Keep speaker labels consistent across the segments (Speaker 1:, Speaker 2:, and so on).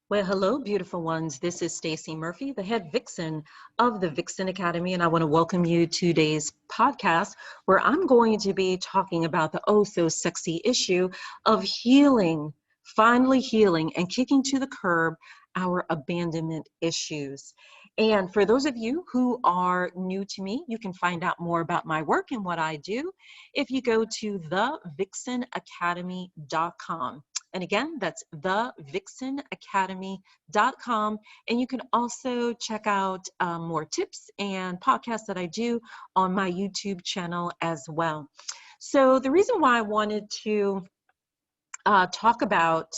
Speaker 1: Well, hello, beautiful ones. This is Stacey Murphy, the head Vixen of the Vixen Academy, and I want to welcome you to today's podcast where I'm going to be talking about the oh so sexy issue of healing, finally healing and kicking to the curb our abandonment issues. And for those of you who are new to me, you can find out more about my work and what I do if you go to thevixenacademy.com. And again, that's thevixenacademy.com. And you can also check out more tips and podcasts that I do on my YouTube channel as well. So the reason why I wanted to talk about,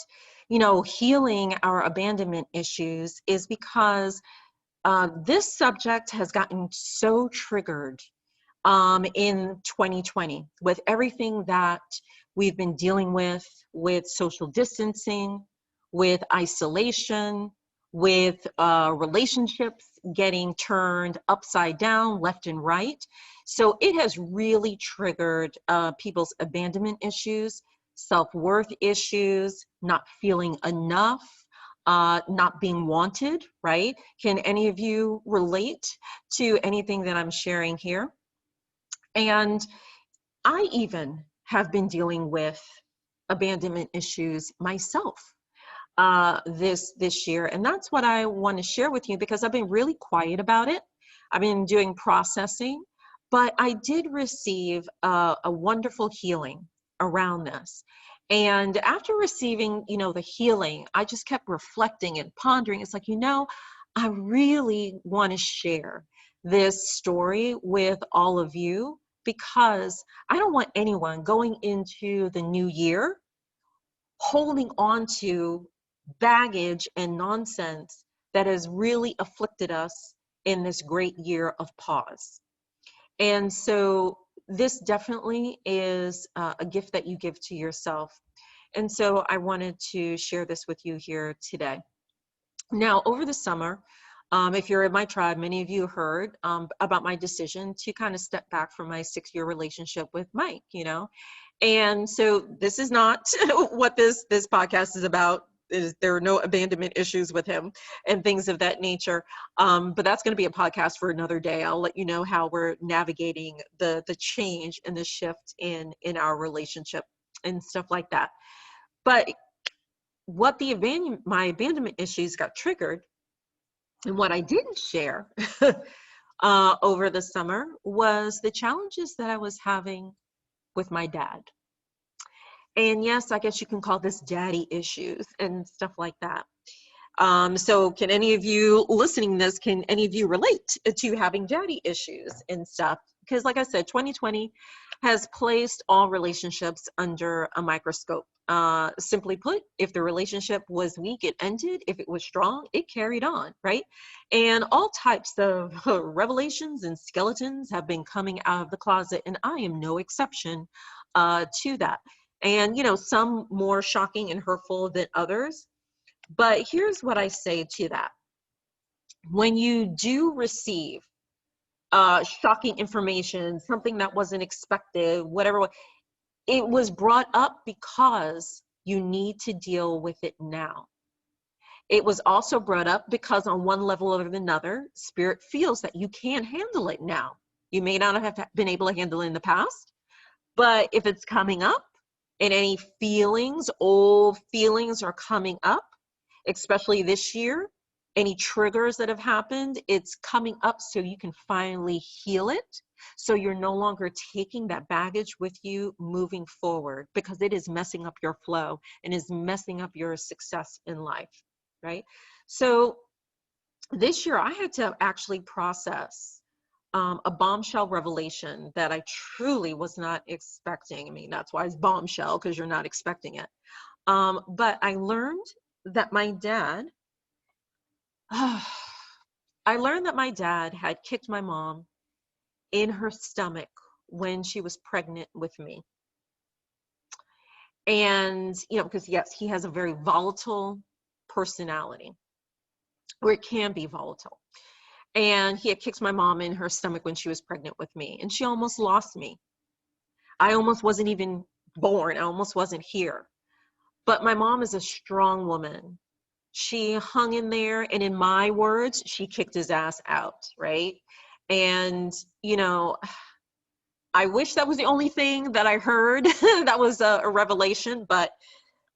Speaker 1: healing our abandonment issues is because this subject has gotten so triggered in 2020 with everything that we've been dealing with social distancing, with isolation, with relationships getting turned upside down, left and right. So it has really triggered people's abandonment issues, self-worth issues, not feeling enough, not being wanted, right? Can any of you relate to anything that I'm sharing here? And I even have been dealing with abandonment issues myself this year, and that's what I want to share with you because I've been really quiet about it. I've been doing processing, but I did receive a wonderful healing around this. And after receiving, the healing, I just kept reflecting and pondering. It's like, I really want to share this story with all of you because I don't want anyone going into the new year holding on to baggage and nonsense that has really afflicted us in this great year of pause. And so this definitely is a gift that you give to yourself. And so I wanted to share this with you here today. Now, over the summer, if you're in my tribe, many of you heard about my decision to kind of step back from my 6-year relationship with Mike, And so this is not what this podcast is about. There are no abandonment issues with him and things of that nature. But that's going to be a podcast for another day. I'll let you know how we're navigating the change and the shift in our relationship and stuff like that. But what my abandonment issues got triggered, and what I didn't share over the summer was the challenges that I was having with my dad. And yes, I guess you can call this daddy issues and stuff like that. So can any of you listening to this, can any of you relate to having daddy issues and stuff? Because like I said, 2020 has placed all relationships under a microscope. Simply put, if the relationship was weak, it ended. If it was strong, it carried on, right? And all types of revelations and skeletons have been coming out of the closet, and I am no exception to that. And, some more shocking and hurtful than others. But here's what I say to that. When you do receive shocking information, something that wasn't expected, whatever, it was brought up because you need to deal with it now. It was also brought up because on one level or another, spirit feels that you can handle it now. You may not have been able to handle it in the past, but if it's coming up and any old feelings are coming up, especially this year, any triggers that have happened, it's coming up so you can finally heal it. So you're no longer taking that baggage with you moving forward because it is messing up your flow and is messing up your success in life, right? So this year I had to actually process a bombshell revelation that I truly was not expecting. I mean, that's why it's bombshell, because you're not expecting it. But I learned that my dad, had kicked my mom in her stomach when she was pregnant with me. And, because yes, he has a very volatile personality, or it can be volatile. And he had kicked my mom in her stomach when she was pregnant with me, and she almost lost me. I almost wasn't even born. I almost wasn't here. But my mom is a strong woman. She hung in there, and in my words, she kicked his ass out, right? And, you know, I wish that was the only thing that I heard that was a revelation, but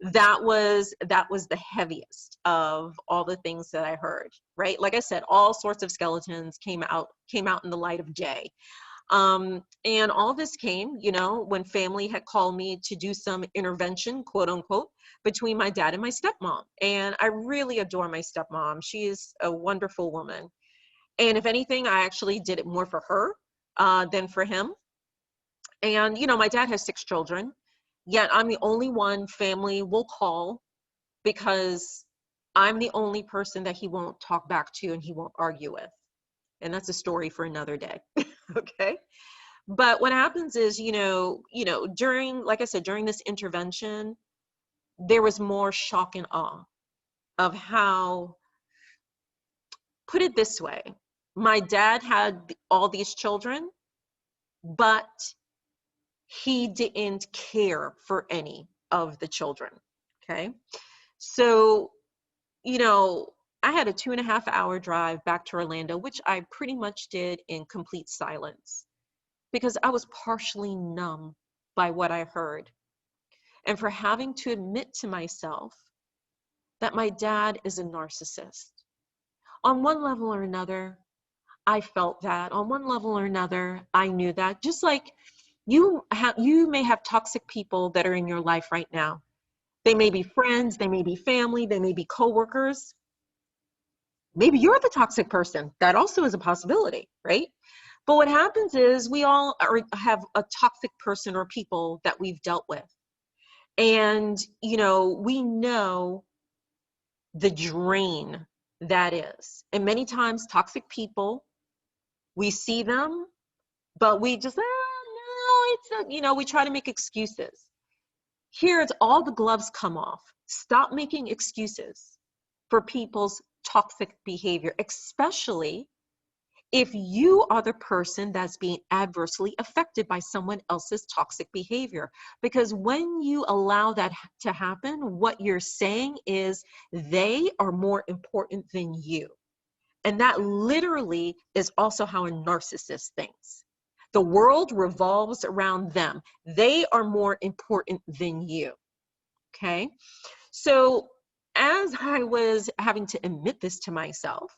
Speaker 1: that was the heaviest of all the things that I heard, right? Like I said, all sorts of skeletons came out in the light of day. And all this came, you know, when family had called me to do some intervention, quote unquote, between my dad and my stepmom. And I really adore my stepmom. She is a wonderful woman. And if anything, I actually did it more for her than for him. And, you know, my dad has 6 children, yet I'm the only one family will call because I'm the only person that he won't talk back to and he won't argue with. And that's a story for another day. Okay. But what happens is, during, like I said, during this intervention, there was more shock and awe of how, put it this way, my dad had all these children, but he didn't care for any of the children. Okay. So, I had a 2.5 hour drive back to Orlando, which I pretty much did in complete silence because I was partially numb by what I heard. And for having to admit to myself that my dad is a narcissist. On one level or another, I felt that. On one level or another, I knew that. Just like you may have toxic people that are in your life right now. They may be friends, they may be family, they may be coworkers. Maybe you're the toxic person. That also is a possibility, right? But what happens is we all have a toxic person or people that we've dealt with. And, we know the drain that is. And many times toxic people, we see them, but we just, no, we try to make excuses. Here it's all the gloves come off. Stop making excuses for people's toxic behavior, especially if you are the person that's being adversely affected by someone else's toxic behavior. Because when you allow that to happen, what you're saying is they are more important than you. And that literally is also how a narcissist thinks. The world revolves around them. They are more important than you. Okay? So as I was having to admit this to myself,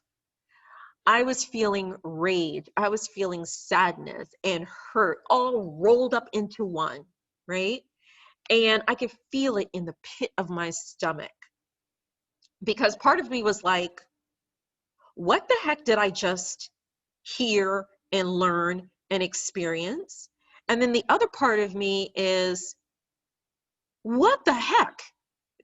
Speaker 1: I was feeling rage. I was feeling sadness and hurt all rolled up into one, right? And I could feel it in the pit of my stomach because part of me was like, what the heck did I just hear and learn and experience? And then the other part of me is, what the heck?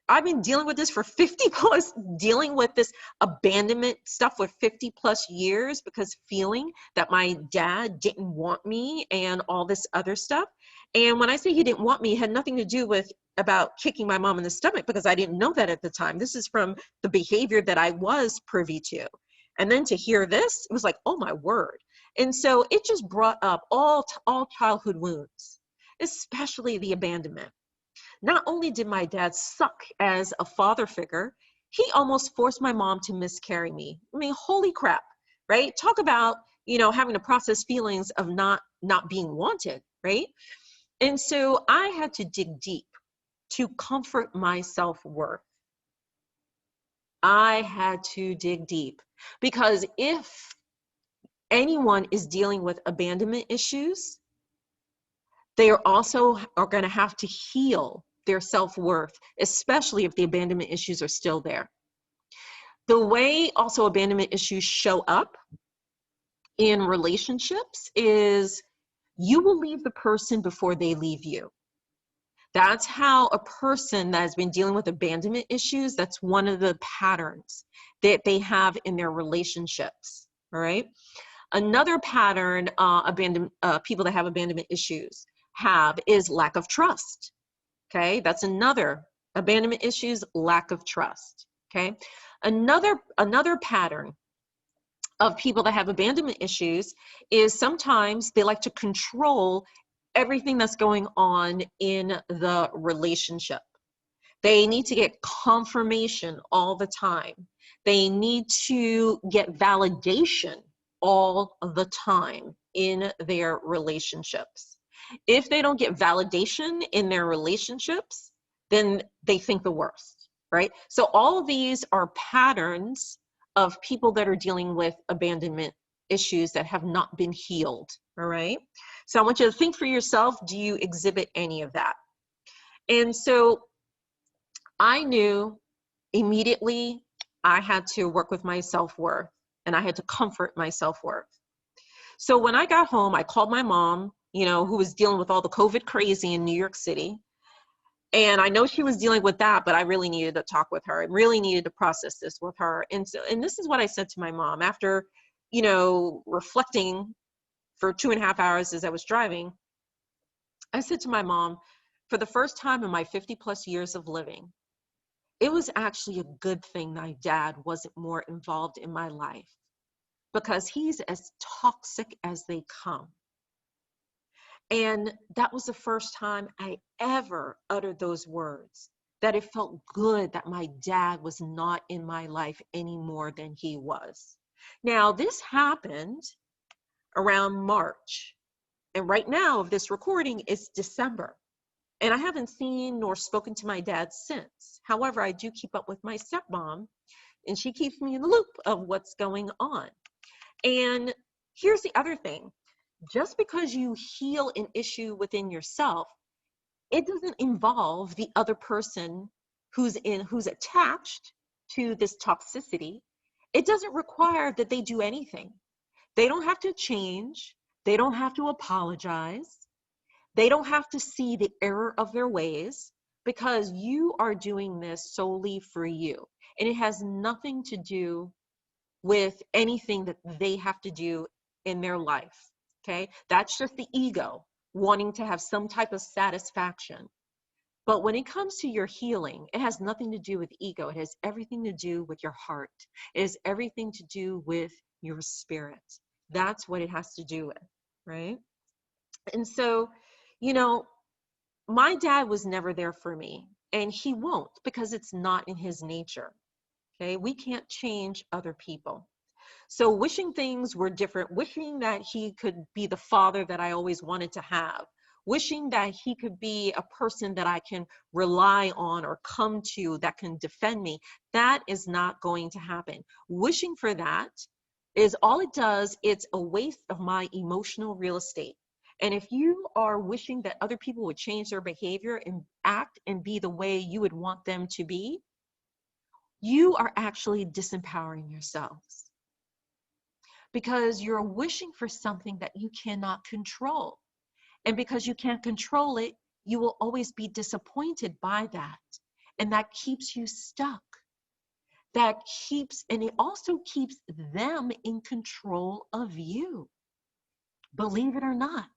Speaker 1: I've been dealing with this for 50 plus, dealing with this abandonment stuff for 50 plus years because feeling that my dad didn't want me and all this other stuff. And when I say he didn't want me, it had nothing to do with about kicking my mom in the stomach because I didn't know that at the time. This is from the behavior that I was privy to. And then to hear this, it was like, oh my word. And so it just brought up all childhood wounds, especially the abandonment. Not only did my dad suck as a father figure, he almost forced my mom to miscarry me. I mean, holy crap, right? Talk about, having to process feelings of not being wanted, right? And so I had to dig deep to comfort my self-worth. I had to dig deep because if anyone is dealing with abandonment issues, they are also going to have to heal their self-worth, especially if the abandonment issues are still there. The way also abandonment issues show up in relationships is you will leave the person before they leave you. That's how a person that has been dealing with abandonment issues, that's one of the patterns that they have in their relationships, all right? Another pattern people that have abandonment issues have is lack of trust. Okay, that's another abandonment issues, lack of trust. Okay, another pattern of people that have abandonment issues is sometimes they like to control everything that's going on in the relationship. They need to get confirmation all the time. They need to get validation all the time in their relationships. If they don't get validation in their relationships, then they think the worst, right? So all of these are patterns of people that are dealing with abandonment issues that have not been healed, all right? So I want you to think for yourself, do you exhibit any of that? And so I knew immediately I had to work with my self-worth, and I had to comfort my self-worth. So when I got home, I called my mom, you know, who was dealing with all the COVID crazy in New York City. And I know she was dealing with that, but I really needed to talk with her. I really needed to process this with her. And so, and this is what I said to my mom after, you know, reflecting for 2.5 hours as I was driving. I said to my mom, for the first time in my 50+ years of living, it was actually a good thing my dad wasn't more involved in my life, because he's as toxic as they come. And that was the first time I ever uttered those words, that it felt good that my dad was not in my life any more than he was. Now, this happened around March. And right now, of this recording, it's December. And I haven't seen nor spoken to my dad since. However, I do keep up with my stepmom, and she keeps me in the loop of what's going on. And here's the other thing. Just because you heal an issue within yourself, it doesn't involve the other person who's attached to this toxicity. It doesn't require that they do anything. They don't have to change. They don't have to apologize. They don't have to see the error of their ways, because you are doing this solely for you. And it has nothing to do with anything that they have to do in their life, okay? That's just the ego wanting to have some type of satisfaction. But when it comes to your healing, it has nothing to do with ego. It has everything to do with your heart. It has everything to do with your spirit. That's what it has to do with, right? And so, you know, my dad was never there for me, and he won't, because it's not in his nature, okay? We can't change other people. So wishing things were different, wishing that he could be the father that I always wanted to have, wishing that he could be a person that I can rely on or come to that can defend me, that is not going to happen. Wishing for that is all it does, it's a waste of my emotional real estate. And if you are wishing that other people would change their behavior and act and be the way you would want them to be, you are actually disempowering yourselves, because you're wishing for something that you cannot control. And because you can't control it, you will always be disappointed by that. And that keeps you stuck. And it also keeps them in control of you. Believe it or not.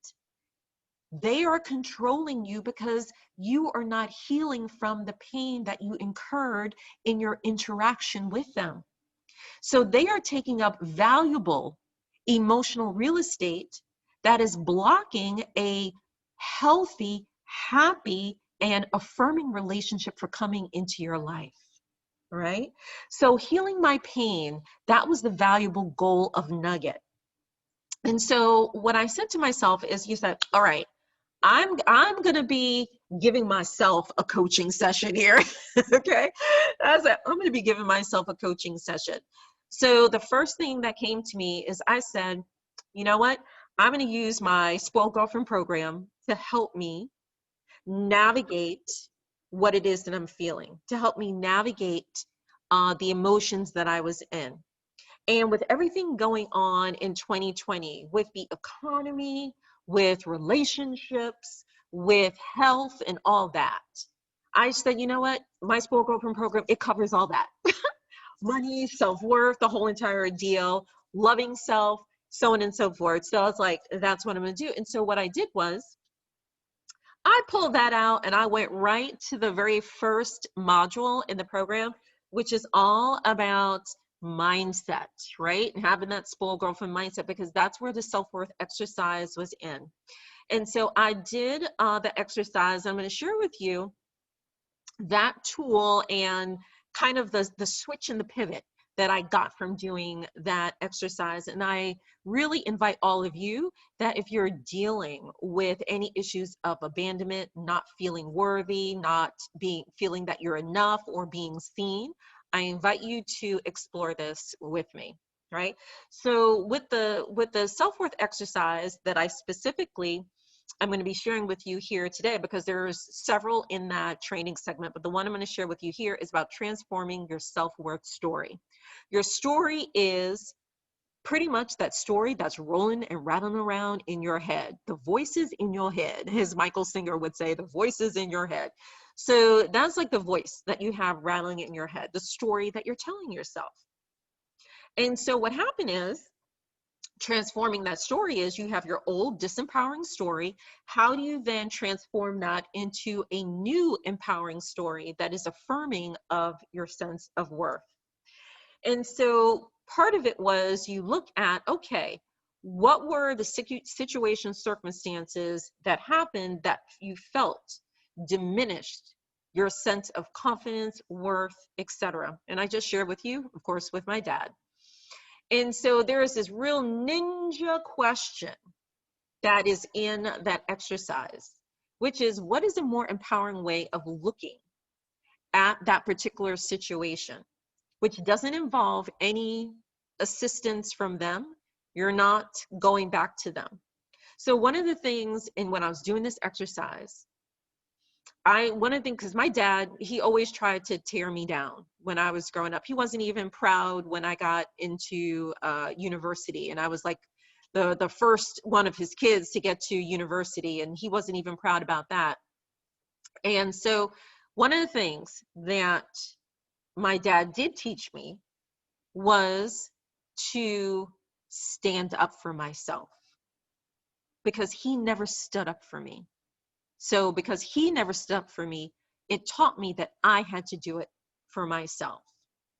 Speaker 1: They are controlling you because you are not healing from the pain that you incurred in your interaction with them. So they are taking up valuable emotional real estate that is blocking a healthy, happy, and affirming relationship for coming into your life, right? So healing my pain, that was the valuable goal of Nugget. And so what I said to myself is, you said, all right, I'm going to be giving myself a coaching session here. Okay. I said, I'm going to be giving myself a coaching session. So the first thing that came to me is I said, you know what? I'm going to use my Spoiled Girlfriend program to help me navigate what it is that I'm feeling, to help me navigate the emotions that I was in. And with everything going on in 2020, with the economy, with relationships, with health and all that, I said, you know what? My Spoiled Girlfriend program, it covers all that. Money, self-worth, the whole entire deal, loving self, so on and so forth. So I was like, that's what I'm going to do. And so what I did was I pulled that out and I went right to the very first module in the program, which is all about mindset, right? And having that Spoiled Girlfriend mindset, because that's where the self-worth exercise was in. And so I did the exercise. I'm going to share with you that tool and kind of the switch and the pivot that I got from doing that exercise. And I really invite all of you that if you're dealing with any issues of abandonment, not feeling worthy, not feeling that you're enough or being seen, I invite you to explore this with me, right? So with the self-worth exercise that I'm going to be sharing with you here today, because there's several in that training segment, but the one I'm going to share with you here is about transforming your self-worth story. Your story is pretty much that story that's rolling and rattling around in your head. The voices in your head, as Michael Singer would say, the voices in your head. So that's like the voice that you have rattling in your head, the story that you're telling yourself. And so what happened is, transforming that story is you have your old disempowering story. How do you then transform that into a new empowering story that is affirming of your sense of worth? And so part of it was you look at, okay, what were the situation, circumstances that happened that you felt diminished your sense of confidence, worth, etc. And I just shared with you, of course, with my dad. And so there is this real ninja question that is in that exercise, which is, what is a more empowering way of looking at that particular situation, which doesn't involve any assistance from them. You're not going back to them. So one of the things, and when I was doing this exercise, one of the things, because my dad, he always tried to tear me down when I was growing up. He wasn't even proud when I got into university, and I was like the first one of his kids to get to university, and he wasn't even proud about that. And so one of the things that my dad did teach me was to stand up for myself, because he never stood up for me. So because he never stood up for me, it taught me that I had to do it for myself,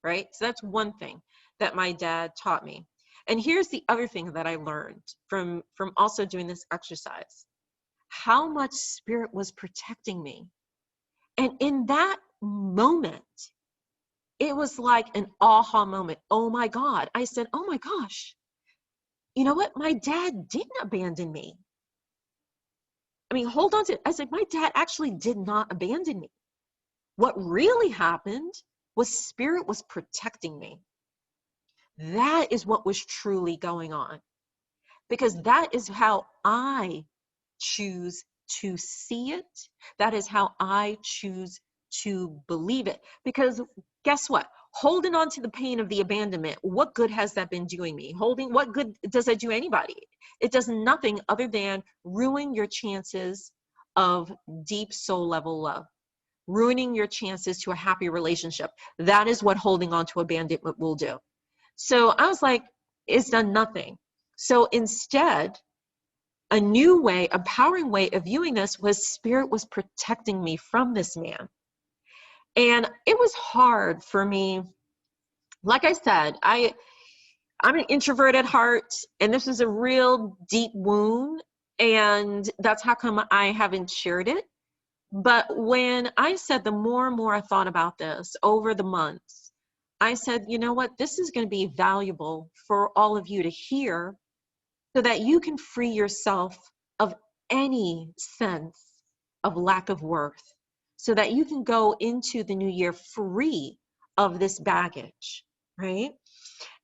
Speaker 1: right? So that's one thing that my dad taught me. And here's the other thing that I learned from also doing this exercise: how much spirit was protecting me. And in that moment, it was like an aha moment. Oh my God. I said, oh my gosh, you know what? My dad didn't abandon me. I mean, hold on to it. I said, my dad actually did not abandon me. What really happened was spirit was protecting me. That is what was truly going on, because that is how I choose to see it. That is how I choose to believe it. Because guess what? Holding on to the pain of the abandonment, what good has that been doing me? What good does that do anybody? It does nothing other than ruin your chances of deep soul level love, ruining your chances to a happy relationship. That is what holding on to abandonment will do. So I was like, it's done nothing. So instead, a new way, empowering way of viewing this was spirit was protecting me from this man. And it was hard for me. Like I said, I'm an introvert at heart, and this is a real deep wound, and that's how come I haven't shared it. But when I said, the more and more I thought about this over the months, I said, you know what, this is going to be valuable for all of you to hear, so that you can free yourself of any sense of lack of worth, so that you can go into the new year free of this baggage, right?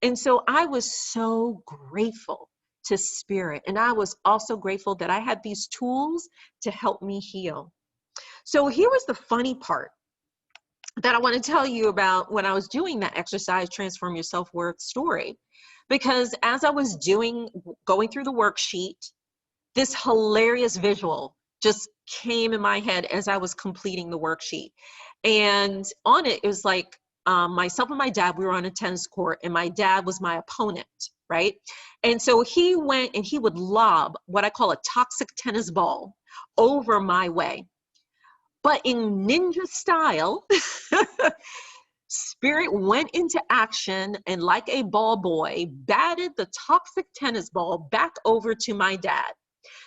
Speaker 1: And so I was so grateful to spirit. And I was also grateful that I had these tools to help me heal. So here was the funny part that I want to tell you about when I was doing that exercise, Transform Your Self-Worth story. Because as I was going through the worksheet, this hilarious visual just came in my head as I was completing the worksheet. And on it, it was like myself and my dad, we were on a tennis court, and my dad was my opponent, right? And so he went and he would lob what I call a toxic tennis ball over my way. But in ninja style, spirit went into action and, like a ball boy, batted the toxic tennis ball back over to my dad.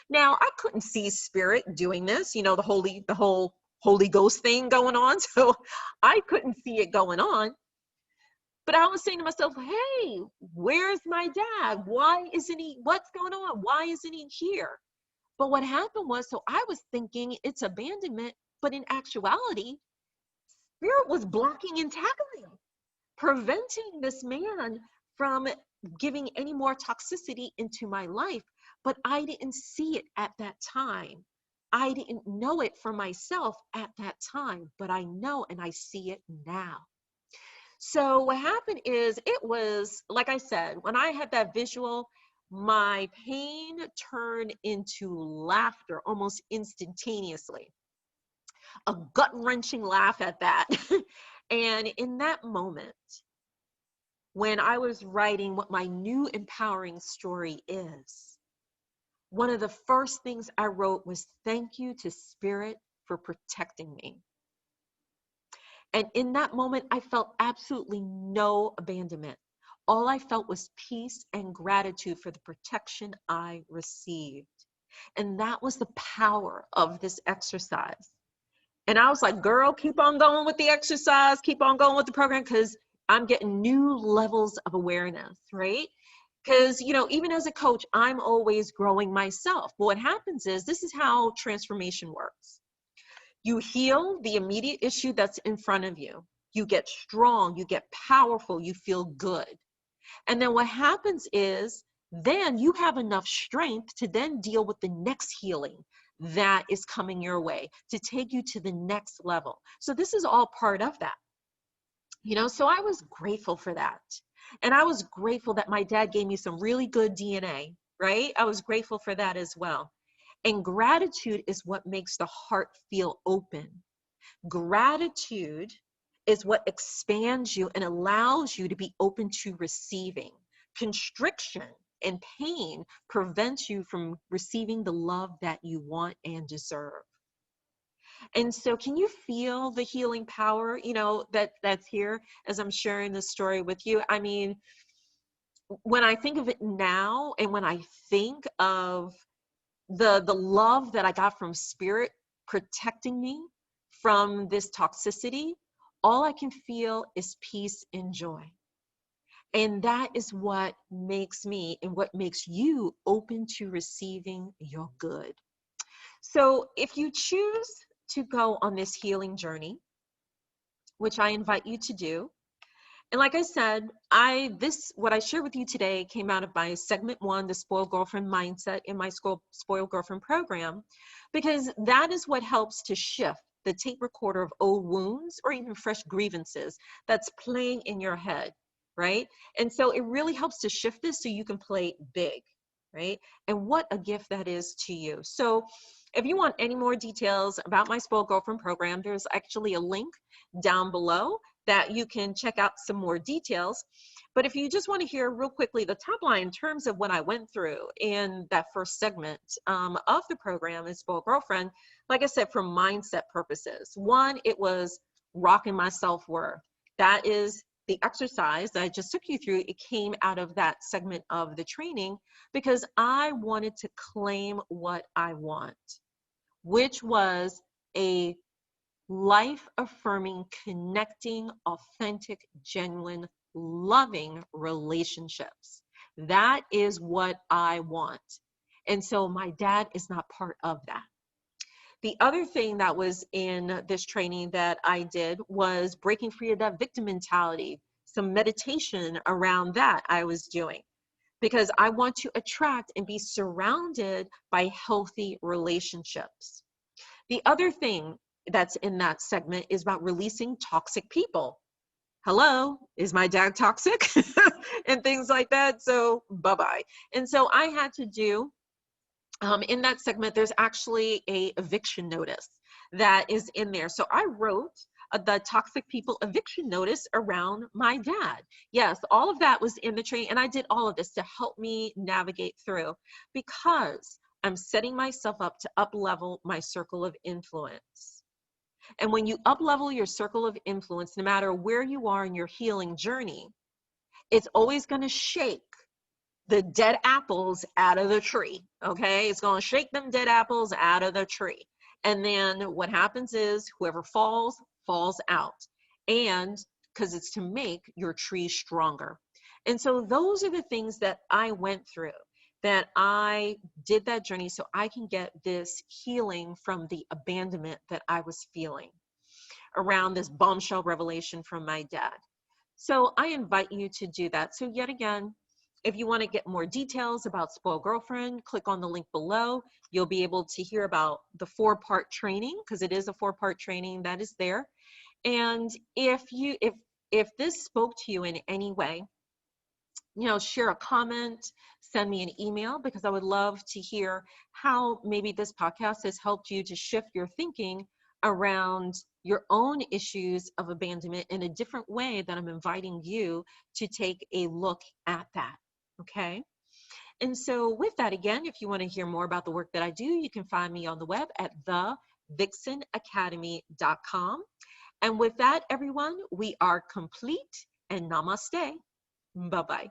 Speaker 1: Now, I couldn't see spirit doing this, you know, the whole Holy Ghost thing going on. So I couldn't see it going on. But I was saying to myself, hey, where's my dad? Why isn't he? What's going on? Why isn't he here? But what happened was, so I was thinking it's abandonment, but in actuality, Spirit was blocking and tackling, preventing this man from giving any more toxicity into my life. But I didn't see it at that time. I didn't know it for myself at that time, but I know and I see it now. So what happened is, it was, like I said, when I had that visual, my pain turned into laughter almost instantaneously, a gut-wrenching laugh at that. And in that moment, when I was writing what my new empowering story is, one of the first things I wrote was, thank you to Spirit for protecting me. And in that moment, I felt absolutely no abandonment. All I felt was peace and gratitude for the protection I received. And that was the power of this exercise. And I was like, girl, keep on going with the exercise, keep on going with the program, because I'm getting new levels of awareness, right? Because, you know, even as a coach, I'm always growing myself. But what happens is, this is how transformation works. You heal the immediate issue that's in front of you. You get strong, you get powerful, you feel good. And then what happens is, then you have enough strength to then deal with the next healing that is coming your way to take you to the next level. So this is all part of that. You know, so I was grateful for that. And I was grateful that my dad gave me some really good DNA, right? I was grateful for that as well. And gratitude is what makes the heart feel open. Gratitude is what expands you and allows you to be open to receiving. Constriction and pain prevents you from receiving the love that you want and deserve. And so can you feel the healing power, you know, that's here as I'm sharing this story with you? I mean, when I think of it now, and when I think of the love that I got from Spirit protecting me from this toxicity, all I can feel is peace and joy. And that is what makes me and what makes you open to receiving your good. So if you choose to go on this healing journey, which I invite you to do, and like I said, what I share with you today came out of my segment 1, the spoiled girlfriend mindset, in my spoiled girlfriend program, because that is what helps to shift the tape recorder of old wounds or even fresh grievances that's playing in your head, right? And so it really helps to shift this so you can play big, right? And what a gift that is to you. So if you want any more details about my spoiled girlfriend program, there's actually a link down below that you can check out some more details. But if you just want to hear real quickly the top line in terms of what I went through in that first segment of the program in Spoiled Girlfriend, like I said, for mindset purposes. 1, it was rocking my self-worth. That is the exercise that I just took you through. It came out of that segment of the training because I wanted to claim what I want, which was a life-affirming, connecting, authentic, genuine, loving relationships. That is what I want. And so my dad is not part of that. The other thing that was in this training that I did was breaking free of that victim mentality. Some meditation around that I was doing, because I want to attract and be surrounded by healthy relationships. The other thing that's in that segment is about releasing toxic people. Hello, is my dad toxic? And things like that. So bye-bye. And so I had to do, in that segment, there's actually a eviction notice that is in there. So I wrote the toxic people eviction notice around my dad. Yes, all of that was in the training, and I did all of this to help me navigate through, because I'm setting myself up to up-level my circle of influence. And when you up-level your circle of influence, no matter where you are in your healing journey, it's always going to shake the dead apples out of the tree, okay? It's going to shake them dead apples out of the tree. And then what happens is whoever falls, falls out. And because it's to make your tree stronger. And so those are the things that I went through, that I did that journey so I can get this healing from the abandonment that I was feeling around this bombshell revelation from my dad. So I invite you to do that. So yet again, if you want to get more details about Spoiled Girlfriend, click on the link below. You'll be able to hear about the 4-part training, because it is a 4-part training that is there. And if this spoke to you in any way, share a comment, send me an email, because I would love to hear how maybe this podcast has helped you to shift your thinking around your own issues of abandonment in a different way that I'm inviting you to take a look at that. Okay. And so with that, again, if you want to hear more about the work that I do, you can find me on the web at thevixenacademy.com. And with that, everyone, we are complete, and namaste. Bye-bye.